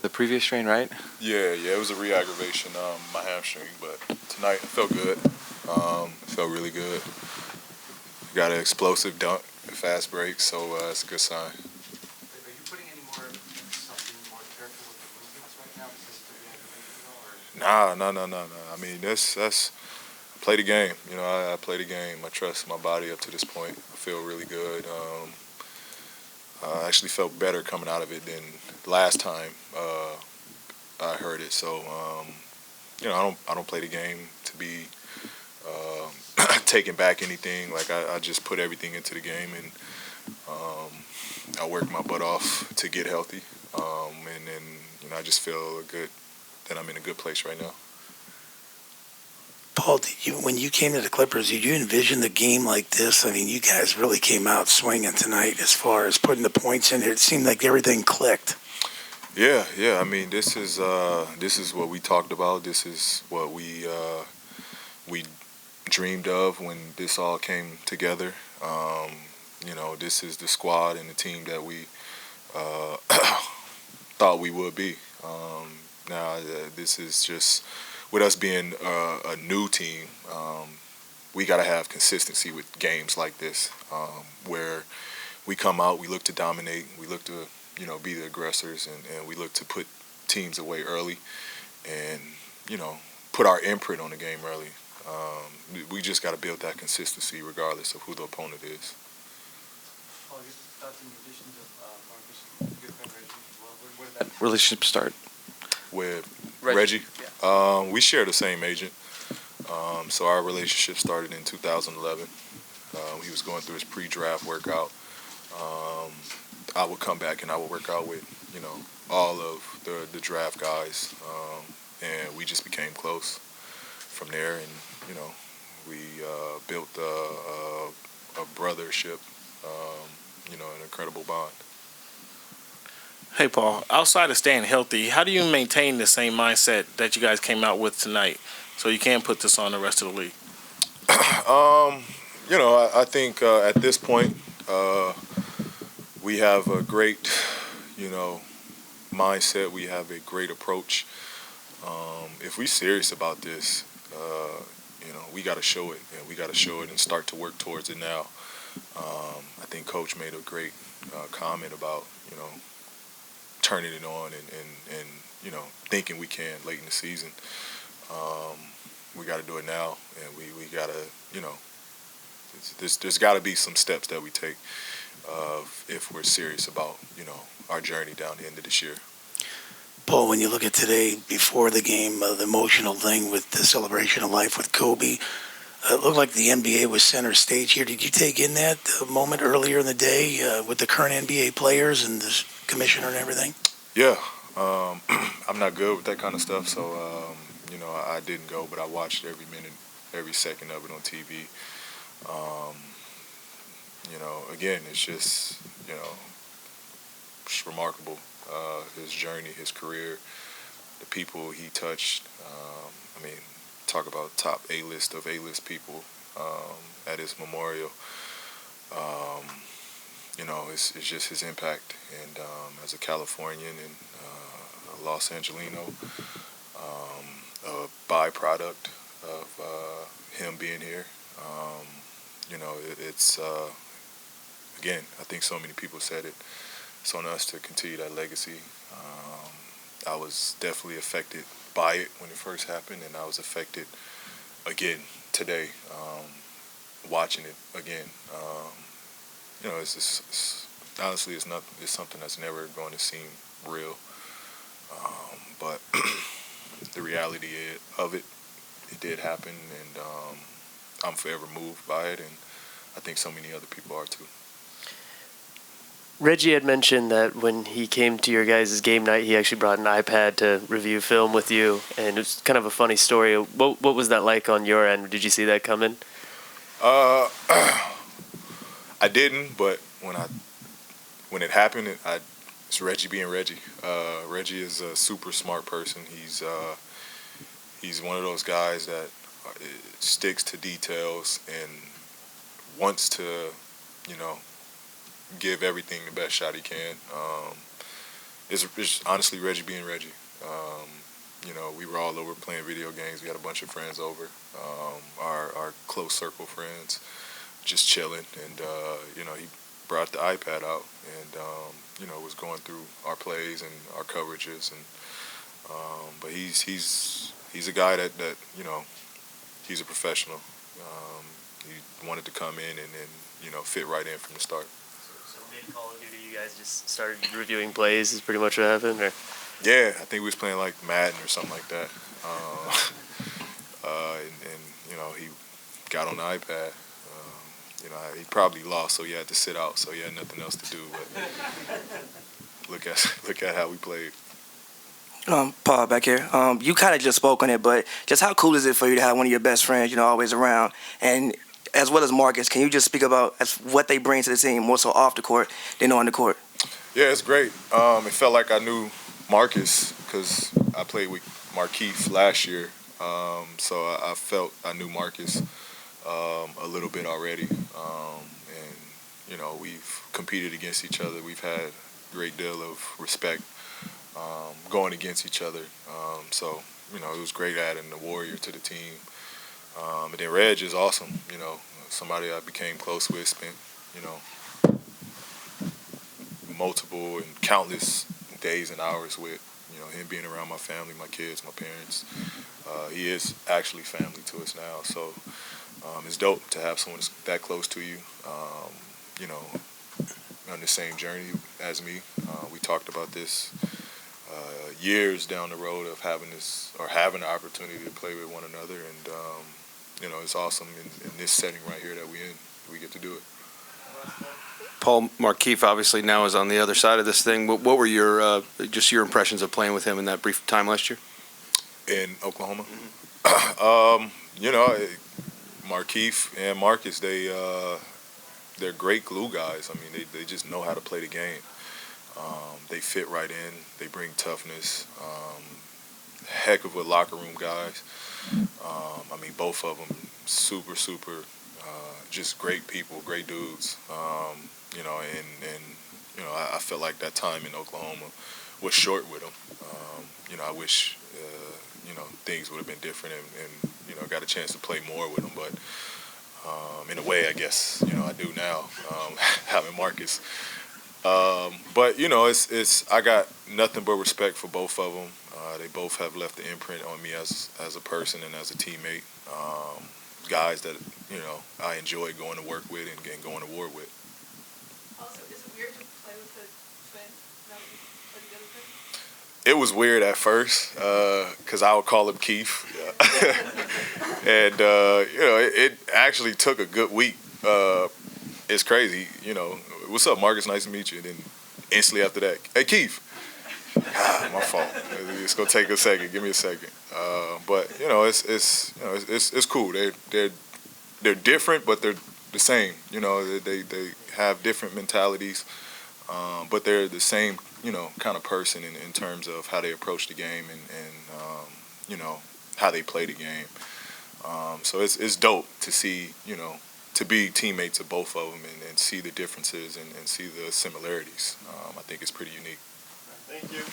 The previous strain, right? Yeah, it was a re-aggravation, my hamstring, but tonight it felt good. It felt really good. Got an explosive dunk, fast break, so it's a good sign. Are you putting any more something more careful with the movements right now because of the re-aggravation at all? Nah. I mean, that's play the game. You know, I play the game. I trust my body up to this point. I feel really good. I actually felt better coming out of it than last time I heard it. So, you know, I don't play the game to be taking back anything. Like I just put everything into the game, and I work my butt off to get healthy. And then, you know, I just feel good that I'm in a good place right now. Paul, when you came to the Clippers, did you envision the game like this? I mean, you guys really came out swinging tonight as far as putting the points in. It seemed like everything clicked. Yeah. I mean, this is what we talked about. This is what we dreamed of when this all came together. You know, this is the squad and the team that we thought we would be. Now, this is just with us being a new team. We got to have consistency with games like this, where we come out, we look to dominate, we look to, you know, be the aggressors, and we look to put teams away early, and, you know, put our imprint on the game early. We just got to build that consistency regardless of who the opponent is. Paul, your thoughts on the additions of Marcus and your friend Reggie as well? Where did that relationship start? With Reggie? Yeah. We share the same agent. So our relationship started in 2011. He was going through his pre-draft workout. I would come back and I would work out with, you know, all of the draft guys. And we just became close from there. And, you know, we built a brothership, you know, an incredible bond. Hey, Paul, outside of staying healthy, how do you maintain the same mindset that you guys came out with tonight so you can put this on the rest of the league? You know, I think at this point we have a great, you know, mindset. We have a great approach. If we're serious about this, you know, we got to show it, and we got to show it and start to work towards it now. I think Coach made a great comment about, you know, turning it on and you know, thinking we can late in the season. We got to do it now, and we got to, you know, there's got to be some steps that we take if we're serious about, you know, our journey down the end of this year. Paul, when you look at today, before the game, the emotional thing with the celebration of life with Kobe, it looked like the NBA was center stage here. Did you take in that moment earlier in the day with the current NBA players and the commissioner and everything? Yeah. I'm not good with that kind of stuff, so, you know, I didn't go, but I watched every minute, every second of it on TV. You know, again, it's just, you know, it's remarkable, his journey, his career, the people he touched. I mean, talk about top A-list of A-list people at his memorial. You know, it's just his impact. And as a Californian and a Los Angelino, a byproduct of him being here, you know, it's, again, I think so many people said it. It's on us to continue that legacy. I was definitely affected by it when it first happened, and I was affected again today, watching it again. You know, honestly, it's something that's never going to seem real. But the reality of it did happen, and I'm forever moved by it, and I think so many other people are too. Reggie had mentioned that when he came to your guys' game night, he actually brought an iPad to review film with you, and it was kind of a funny story. What was that like on your end? Did you see that coming? I didn't, but when it happened, it's Reggie being Reggie. Reggie is a super smart person. He's one of those guys that sticks to details and wants to, give everything the best shot he can. It's honestly Reggie being Reggie. We were all over playing video games. We had a bunch of friends over, our close circle friends, just chilling. And, he brought the iPad out and, was going through our plays and our coverages. And but he's a guy that he's a professional. He wanted to come in and fit right in from the start. So mid Call of Duty, you guys just started reviewing plays. Is pretty much what happened, or? Yeah, I think we was playing like Madden or something like that. He got on the iPad. He probably lost, so he had to sit out, so he had nothing else to do. But look at how we played. Paul, back here. You kind of just spoke on it, but just how cool is it for you to have one of your best friends, always around, and as well as Marcus? Can you just speak about what they bring to the team more so off the court than on the court? Yeah, it's great. It felt like I knew Marcus because I played with Markeith last year, so I felt I knew Marcus a little bit already, and we've competed against each other. We've had a great deal of respect going against each other. So it was great adding the Warrior to the team. And then Reg is awesome. Somebody I became close with, spent multiple and countless days and hours with. Him being around my family, my kids, my parents. He is actually family to us now. So it's dope to have someone that close to you. On the same journey as me. We talked about this years down the road of having the opportunity to play with one another, and it's awesome in this setting right here that we get to do it. Paul, Markeith obviously now is on the other side of this thing. What were your impressions of playing with him in that brief time last year? In Oklahoma? Mm-hmm. Markeith and Marcus, they're great glue guys. I mean, they just know how to play the game. They fit right in. They bring toughness. Heck of a locker room guys. Both of them super, just great people, great dudes. I felt like that time in Oklahoma was short with them. I wish, things would have been different and got a chance to play more with them. But in a way, I guess, I do now, having Marcus. But I got nothing but respect for both of them. They both have left the imprint on me as a person and as a teammate. Guys that I enjoy going to work with and going to war with. Also, is it weird to play with the twins now that you play together with them? It was weird at first because I would call him Keith, and it actually took a good week. It's crazy, What's up, Marcus? Nice to meet you. And then instantly after that, hey, Keith. My fault. It's gonna take a second. Give me a second. But it's cool. They're different, but they're the same. They have different mentalities, but they're the same. Kind of person in terms of how they approach the game and how they play the game. So it's dope to see to be teammates of both of them and see the differences and see the similarities. I think it's pretty unique. Thank you.